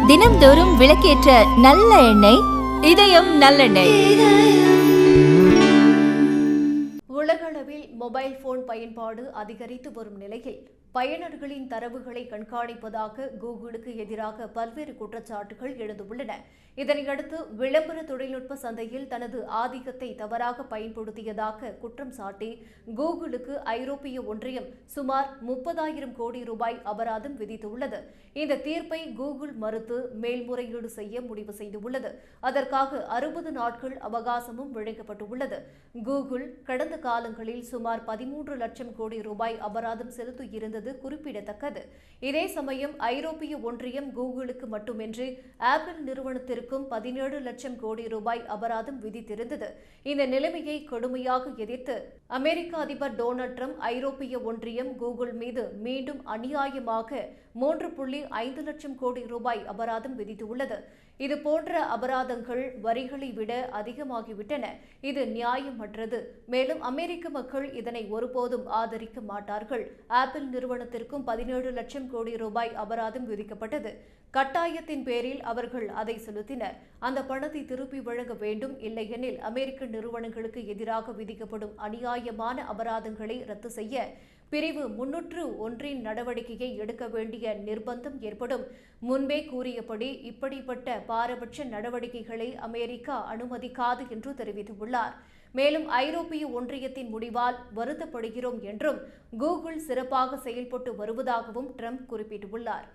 தினம்தோறும் விளக்கேற்ற நல்ல எண்ணெய் இதயம் நல்லெண்ணெய். உலகளவில் மொபைல் போன் பயன்பாடு அதிகரித்து வரும் நிலையில் பயனர்களின் தரவுகளை கண்காணிப்பதாக கூகுளுக்கு எதிராக பல்வேறு குற்றச்சாட்டுகள் எழுந்துள்ளன. இதனையடுத்து விளம்பர தொழில்நுட்ப சந்தையில் தனது ஆதிக்கத்தை தவறாக பயன்படுத்தியதாக குற்றம் சாட்டி கூகுளுக்கு ஐரோப்பிய ஒன்றியம் சுமார் 30,000 கோடி ரூபாய் அபராதம் விதித்துள்ளது. இந்த தீர்ப்பை கூகுள் மறுத்து மேல்முறையீடு செய்ய முடிவு செய்துள்ளது. அதற்காக 60 நாட்கள் அவகாசமும் வழங்கப்பட்டுள்ளது. கூகுள் கடந்த காலங்களில் சுமார் 13 லட்சம் கோடி ரூபாய் அபராதம் செலுத்தியிருந்தது குறிப்பிடத்தக்கது. இதே சமயம் ஐரோப்பிய ஒன்றியம் கூகுளுக்கு மட்டுமின்றி ஆப்பிள் நிறுவனத்திற்கும் 17 லட்சம் கோடி ரூபாய் அபராதம் விதித்திருந்தது. இந்த நிலைமையை கடுமையாக எதிர்த்து அமெரிக்க அதிபர் டொனால்ட் ட்ரம்ப் ஐரோப்பிய ஒன்றியம் கூகுள் மீது மீண்டும் அநியாயமாக 3.5 லட்சம் கோடி ரூபாய் அபராதம் விதித்துள்ளது. இதுபோன்ற அபராதங்கள் வரிகளை விட அதிகமாகிவிட்டன. இது நியாயமற்றது. மேலும் அமெரிக்க மக்கள் இதனை ஒருபோதும் ஆதரிக்க மாட்டார்கள். ஆப்பிள் நிறுவனத்திற்கும் 17 லட்சம் கோடி ரூபாய் அபராதம் விதிக்கப்பட்டது. கட்டாயத்தின் பேரில் அவர்கள் அதை செலுத்தினர். அந்த பணத்தை திருப்பி வழங்க வேண்டும். இல்லையெனில் அமெரிக்க நிறுவனங்களுக்கு எதிராக விதிக்கப்படும் அநியாயமான அபராதங்களை ரத்து செய்ய பிரிவு 301 நடவடிக்கையை எடுக்க வேண்டிய நிர்பந்தம் ஏற்படும். முன்பே கூறியபடி இப்படிப்பட்ட பாரபட்ச நடவடிக்கைகளை அமெரிக்கா அனுமதிக்காது என்று தெரிவித்துள்ளார். மேலும் ஐரோப்பிய ஒன்றியத்தின் முடிவால் வருத்தப்படுகிறோம் என்றும் கூகுள் சிறப்பாக செயல்பட்டு வருவதாகவும் ட்ரம்ப் குறிப்பிட்டுள்ளார்.